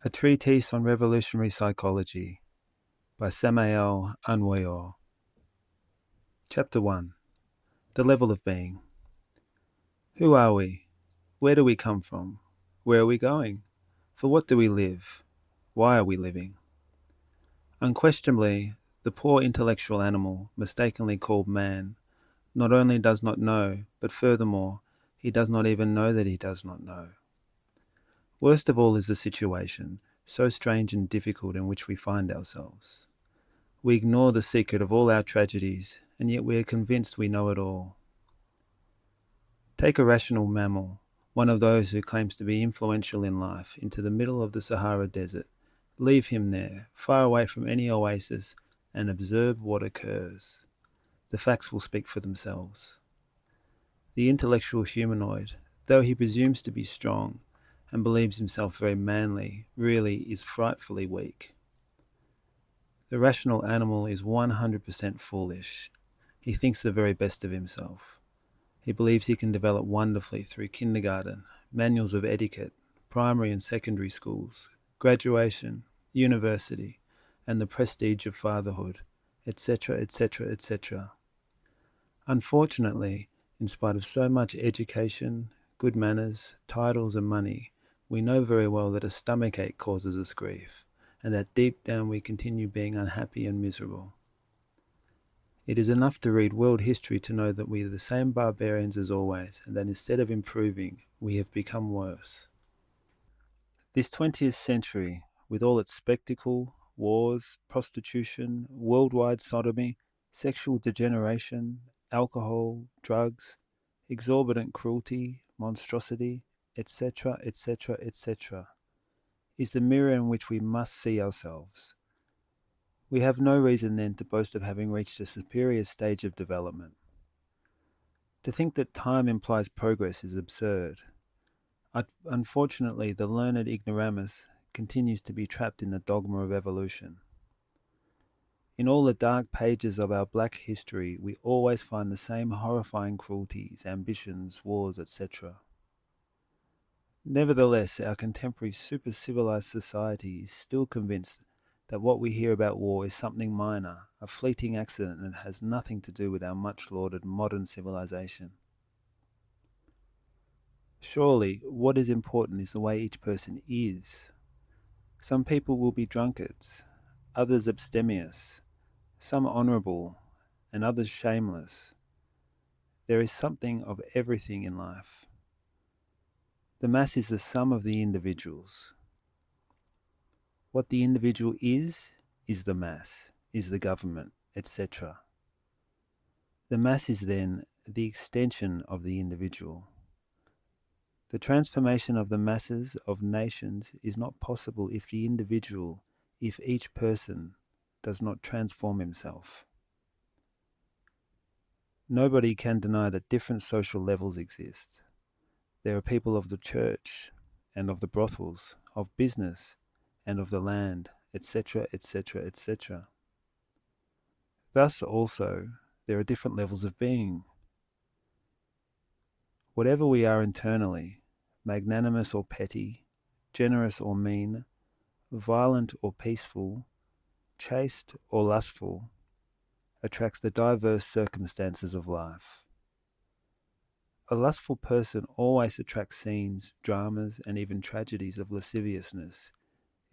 A Treatise on Revolutionary Psychology by Samael Aun Weor. Chapter 1. The Level of Being. Who are we? Where do we come from? Where are we going? For what do we live? Why are we living? Unquestionably, the poor intellectual animal, mistakenly called man, not only does not know, but furthermore, he does not even know that he does not know. Worst of all is the situation, so strange and difficult, in which we find ourselves. We ignore the secret of all our tragedies, and yet we are convinced we know it all. Take a rational mammal, one of those who claims to be influential in life, into the middle of the Sahara Desert. Leave him there, far away from any oasis, and observe what occurs. The facts will speak for themselves. The intellectual humanoid, though he presumes to be strong and believes himself very manly, really is frightfully weak. The rational animal is 100% foolish. He thinks the very best of himself. He believes he can develop wonderfully through kindergarten, manuals of etiquette, primary and secondary schools, graduation, university, and the prestige of fatherhood, etc., etc., etc. Unfortunately, in spite of so much education, good manners, titles, and money, we know very well that a stomachache causes us grief, and that deep down we continue being unhappy and miserable. It is enough to read world history to know that we are the same barbarians as always, and that instead of improving, we have become worse. This 20th century, with all its spectacle, wars, prostitution, worldwide sodomy, sexual degeneration, alcohol, drugs, exorbitant cruelty, monstrosity, etc., etc., etc., is the mirror in which we must see ourselves. We have no reason then to boast of having reached a superior stage of development. To think that time implies progress is absurd. Unfortunately, the learned ignoramus continues to be trapped in the dogma of evolution. In all the dark pages of our black history, we always find the same horrifying cruelties, ambitions, wars, etc. Nevertheless, our contemporary super-civilized society is still convinced that what we hear about war is something minor, a fleeting accident that has nothing to do with our much-lauded modern civilization. Surely, what is important is the way each person is. Some people will be drunkards, others abstemious, some honourable, and others shameless. There is something of everything in life. The mass is the sum of the individuals. What the individual is the mass, is the government, etc. The mass is then the extension of the individual. The transformation of the masses of nations is not possible if the individual, if each person, does not transform himself. Nobody can deny that different social levels exist. There are people of the church and of the brothels, of business and of the land, etc., etc., etc. Thus also, there are different levels of being. Whatever we are internally, magnanimous or petty, generous or mean, violent or peaceful, chaste or lustful, attracts the diverse circumstances of life. A lustful person always attracts scenes, dramas, and even tragedies of lasciviousness,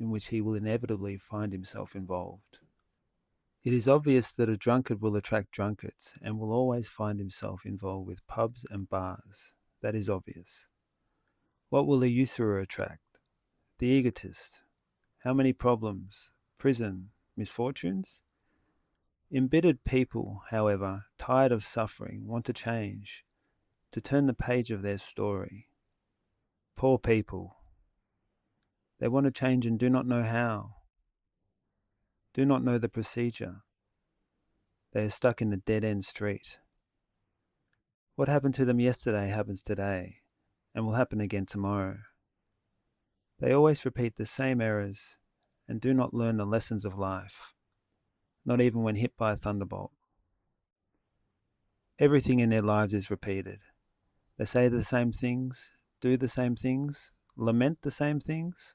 in which he will inevitably find himself involved. It is obvious that a drunkard will attract drunkards and will always find himself involved with pubs and bars. That is obvious. What will a usurer attract? The egotist. How many problems? Prison? Misfortunes? Embittered people, however, tired of suffering, want to change, to turn the page of their story. Poor people. They want to change and do not know how, do not know the procedure. They are stuck in a dead-end street. What happened to them yesterday happens today, and will happen again tomorrow. They always repeat the same errors, and do not learn the lessons of life, not even when hit by a thunderbolt. Everything in their lives is repeated. They say the same things, do the same things, lament the same things.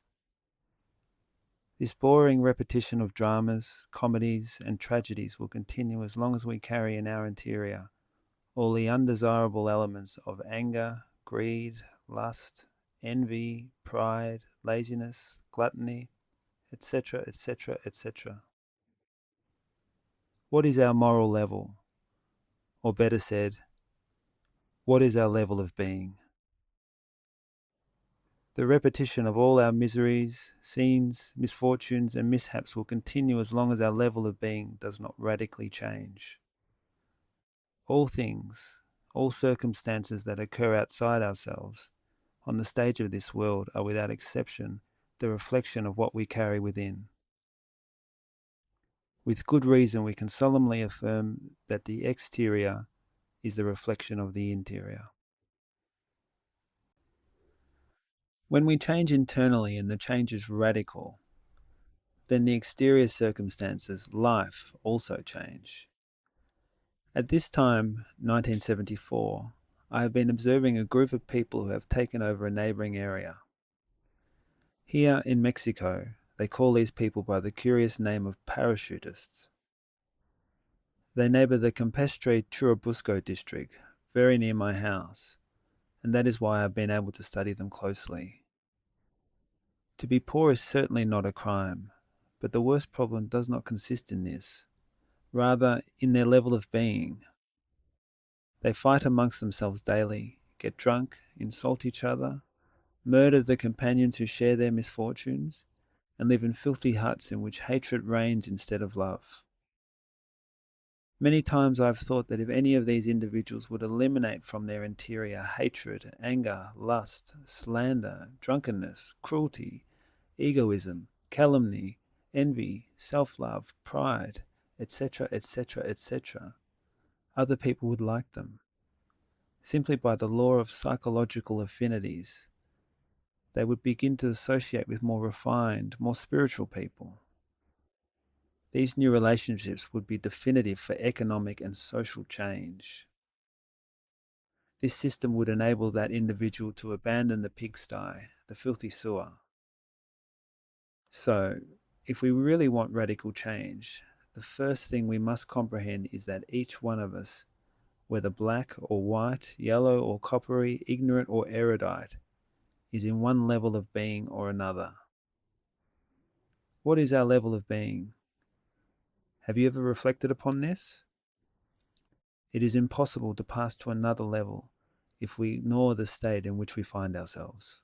This boring repetition of dramas, comedies, and tragedies will continue as long as we carry in our interior all the undesirable elements of anger, greed, lust, envy, pride, laziness, gluttony, etc., etc., etc. What is our moral level? Or better said, what is our level of being? The repetition of all our miseries, sins, misfortunes, and mishaps will continue as long as our level of being does not radically change. All things, all circumstances that occur outside ourselves, on the stage of this world, are without exception the reflection of what we carry within. With good reason, we can solemnly affirm that the exterior is the reflection of the interior. When we change internally and the change is radical, then the exterior circumstances, life, also change. At this time, 1974, I have been observing a group of people who have taken over a neighboring area. Here in Mexico, they call these people by the curious name of parachutists. They neighbor the Campestre Churubusco district, very near my house, and that is why I've been able to study them closely. To be poor is certainly not a crime, but the worst problem does not consist in this, rather in their level of being. They fight amongst themselves daily, get drunk, insult each other, murder the companions who share their misfortunes, and live in filthy huts in which hatred reigns instead of love. Many times I have thought that if any of these individuals would eliminate from their interior hatred, anger, lust, slander, drunkenness, cruelty, egoism, calumny, envy, self-love, pride, etc., etc., etc., other people would like them. Simply by the law of psychological affinities, they would begin to associate with more refined, more spiritual people. These new relationships would be definitive for economic and social change. This system would enable that individual to abandon the pigsty, the filthy sewer. So, if we really want radical change, the first thing we must comprehend is that each one of us, whether black or white, yellow or coppery, ignorant or erudite, is in one level of being or another. What is our level of being? Have you ever reflected upon this? It is impossible to pass to another level if we ignore the state in which we find ourselves.